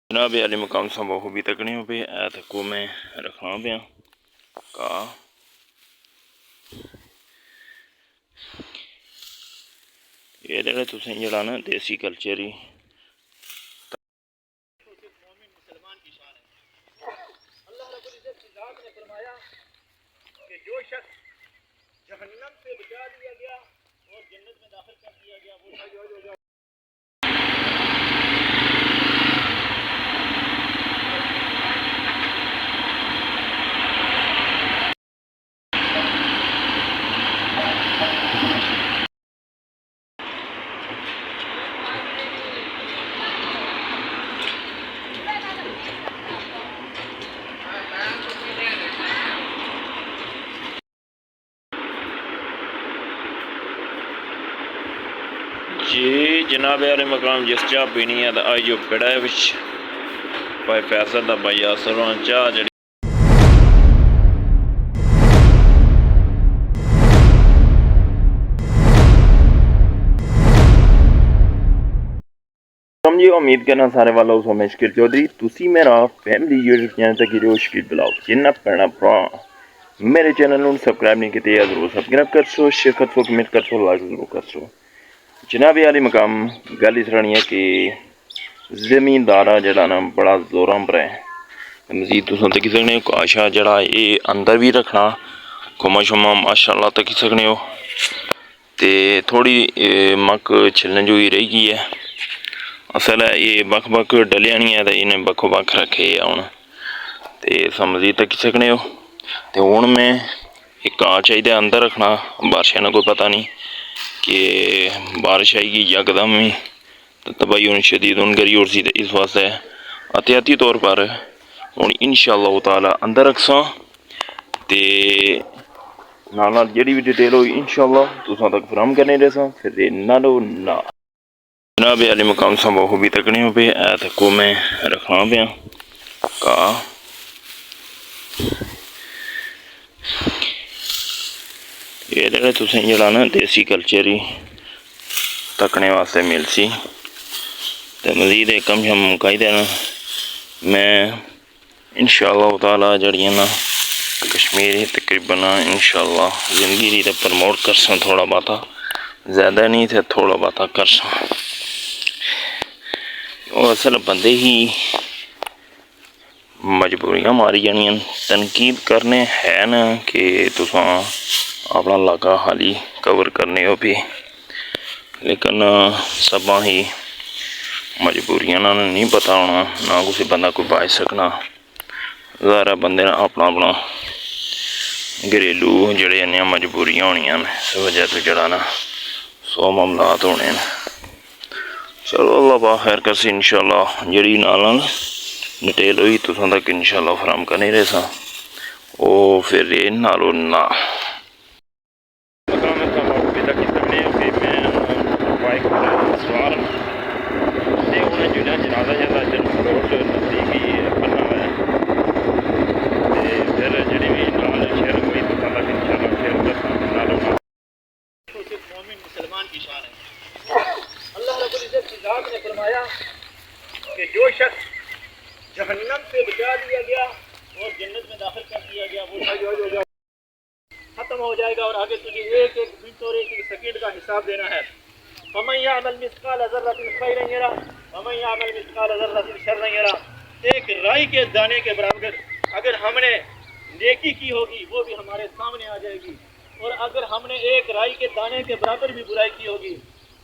जनाब आली मकाम सा बहु भी तकने हो पे ऐ तको मैं रखना पे का ये तुसें जड़ा ना देसी कल्चर ही जो शख्स जहन्नम से बचा दिया गया और जन्नत में दाखिल कर दिया गया वो जी जनाब आले मकाम जिस चाह पीनी है तो आई जो पेड़ा है विच भाई फैसल दा भाई आसर चाह जड़ी समझिए। उम्मीद करना सारे वाला उस मुश्किल चौधरी तुसी मेरा फैमिली यूट्यूब चैनल तक गिरो मुश्किल बुलाओ जिन्ना पैना भरा मेरे चैनल को सब्सक्राइब नहीं किया जरूर सब्सक्राइब कर सो शेयर कर सो कमेंट कर सो लाइक जरूर कर सो। जनाब आली मकाम गल इस रही है कि ज़मींदारा जड़ा ना बड़ा जोरां पर है। मजीद तुस तकी सकने हो काशा जड़ा ये अंदर भी रखना खुमा शुमा माशाअल्लाह तकी सकने हो। तो थोड़ी मक छिलने जो ही रही गई है। असल है ये बख बख डलिया नहीं है तो इन्हें बखो बख रखे हूँ तो मजीद तकी सकने हो। तो हूँ मैं एक घा चाहिए अंदर रखना बारिशा का कोई पता नहीं कि बारिश आएगी यकदम ही तो तबाही होनी शदीद होन करी और सी इस वास्ते एहतियाती तौर पर हूँ इंशाअल्लाह ताला अंदर रखसा ते नाल जी भी डिटेल हुई इंशाअल्लाह तुसां तक फराहम करने रहा फिर नालो ना। जनाब आले मकाम सा बहु भी तकने हो पे ऐ तको मैं रखना पे का ये तुसें जड़ा ना देसी कल्चर ही तकने वास्ते मिल सी तो मजीद एक कम शम मुकाई देना। मैं इंशाअल्लाह ताला जड़ियाँ ना कश्मीरी तकरीबन इंशाअल्लाह ज़िंदगी तो प्रमोट कर सा थोड़ा बहुता ज़्यादा नहीं थे थोड़ा बहुता कर सा। असल बंदे ही मजबूरियां मारी जानियां तनकीद करने है ना कि तुसां अपना इलाका हाली कवर करने हो भी लेकिन सबा ही मजबूरियां ना नहीं पता होना ना किसी बंदा कोई बाज सकना ज़ारा बंदे ने अपना अपना घरेलू जड़े इन्नियां मजबूरियां होनियां इस वजह तो जड़ा ना 100 मामलात होने न। चलो अल्लाह पा खैर करसी इंशाअल्लाह जड़ी नाल डिटेल हुई तुसां तक इंशाअल्लाह फराहम करने रहा वो फिर नालो ना जनाजा जरा रोड नजदीक ही बना हुआ है फिर जी भी नाल शेयर हुई तुसां तक इंशाअल्लाह शेयर करसा नालो ना। सिर्फ मोमिन मुसलमान की शान है। अल्लाह रब्बुल इज्जत की जात ने फरमाया कि जो शख्स जहन्नम से बचा दिया गया और जन्नत में दाखिल कर दिया गया वो खत्म हो जाएगा और आगे तुझे एक एक मिनट और एक एक सेकंड का हिसाब देना है। फमन यअमल मिस्काल ज़र्रतिन खैरन यरा वमन यअमल मिस्काल ज़र्रतिन शर्रन यरा। एक राई के दाने के बराबर अगर हमने नेकी की होगी वो भी हमारे सामने आ जाएगी और अगर हमने एक राई के दाने के बराबर भी बुराई की होगी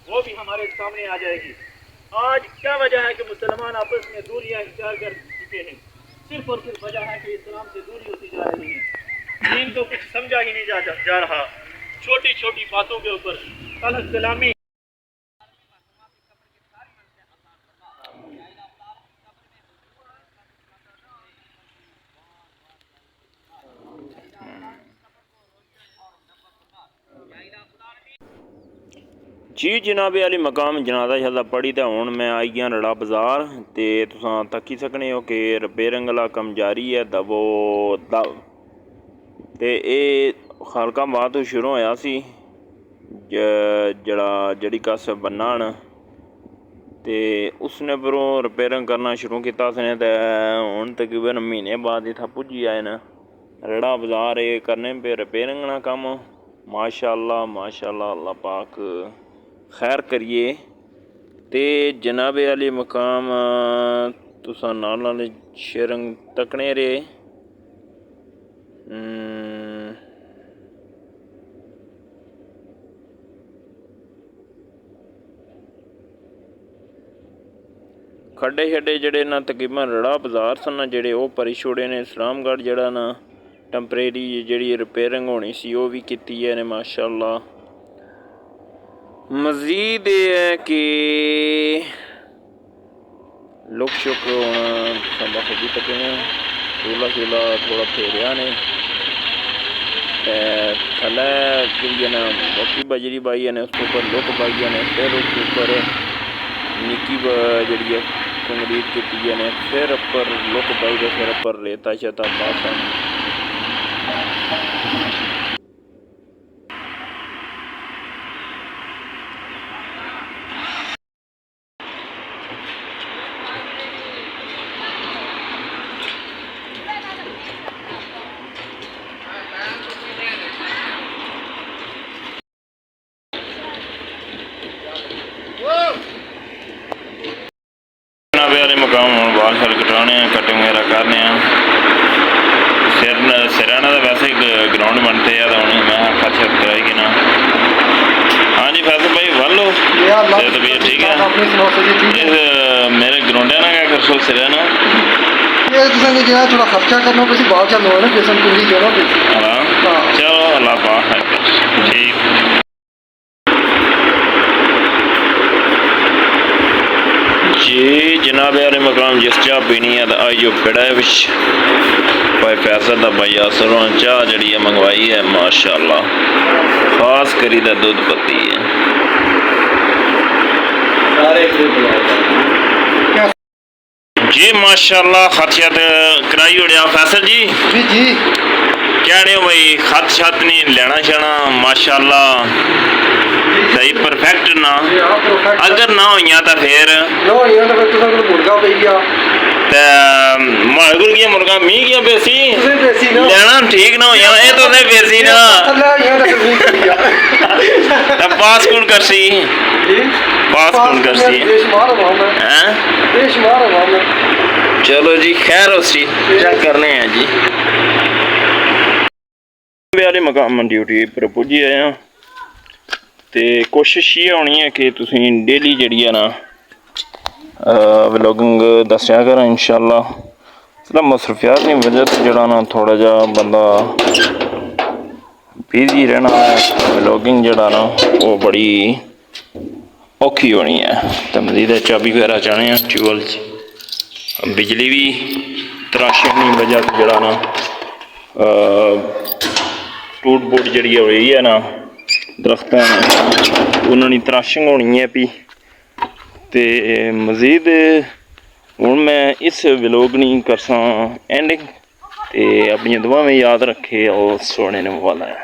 वो भी हमारे सामने आ जाएगी। आज क्या वजह है कि मुसलमान आपस में दूरियां इख्तियार कर चुके हैं? सिर्फ और सिर्फ वजह है कि इस्लाम से दूरी होती जा रही है। दीन को कुछ समझा ही नहीं जा रहा। छोटी छोटी बातों के ऊपर अलग कलामी जी जनाबे आली मकाम जनाजा शनाजा पढ़ी तो हूँ मैं आई गया रड़ा बाजार तो तुसां तक्की सकने हो कि रब्बे रंगला कम जारी है दवो दव तो ये खालकाबाद तो शुरू होया सी जड़ी कस बन्ना न ਤੇ ਉਸਨੇ ਪਰੋਂ ਰਿਪੇਅਰਿੰਗ ਕਰਨਾ ਸ਼ੁਰੂ ਕੀਤਾ ਉਸਨੇ ਤੇ ਹੁਣ ਤਕਰੀਬਨ ਮਹੀਨੇ ਬਾਅਦ ਇੱਥੇ ਪੁੱਜੀ ਆਏ ਨਾ ਰੜਾ ਬਾਜ਼ਾਰ ਇਹ करने पे रिपेयरिंग ना काम माशाअल्लाह अल्लाह पाक खैर करिए ते जनाबे वाले मकाम तुसा नाल शेयरिंग तकने रे खड्डे शड्डे जड़े ना तकरीबन रड़ा बाजार सन जेडे वो भरी छोड़े ने इस्लामगढ़ जड़ा ना टैंपरेरी जी रिपेयरिंग होनी सी वो भी की है माशाअल्लाह मजीद ये है कि लुक शुक होना खुद तक चूल्हा चूल्हा थोड़ा फेरिया ने थले की ना मोटी बजरी पाई है उसके ऊपर लुक पाई है फिर उसके ऊपर निकी जी कंक्रीट की ने फिर उपर लुक पाई तो फिर उपर रेता शेता पास वाले मकाम बाल शल कटाने कटिंग वगैरह करने सिराना तो वैसे ग्राउंड बनते हैं तो मैं खर्चा कराई कि ना हाँ जी फैसल भाई वालो तबीयत ठीक है मेरे ग्राउंडे ना क्या कर सो सिराना थोड़ा खर्चा करना बाल चल रहा है हाँ चलो अल्लाह पाक ठीक जी जनाब यार मकाम जिस चाह पीनी है तो आइयो पेड़ा भाई फैसल का भाई असरों चाह जड़ी है मंगवाई है माशाअल्लाह खास करी दा दूध पत्ती है जी माशाअल्लाह खत कराई उड़िया फैसल जी जी क्या रहे हो भाई खत छत नहीं लेना शाना माशाअल्लाह सही परफेक्ट ना अगर ना हुई तो फिर मुर्गा मी गया बेसी लेना ठीक ना हुई ये तो बेसी ना पास कौन कर सी पास कौन कर सी चलो जी खैर उसी चेक करने हैं जी वाले मकाम ड्यूटी पर पुजी आए हैं तो कोशिश ये होनी है कि तुसी डेली जी है ना व्लॉगिंग दस्या कर इंशाअल्लाह मसरूफियात की वजह से जरा ना थोड़ा जा बंदा बिजी रहना व्लॉगिंग जरा ना वो बड़ी औखी होनी है तो मजीद चाबी वगैरह चाहने हैं ट्यूबल बिजली भी तराशने की वजह से जरा ना टूट बूट जी हुई है ना दरख्त उन्होंने तराशिंग होनी है भी तो मजीद हूँ मैं इस व्लॉग नहीं करसा एंडिंग तो अपनी दुआ में याद रखे और सोने वाला है।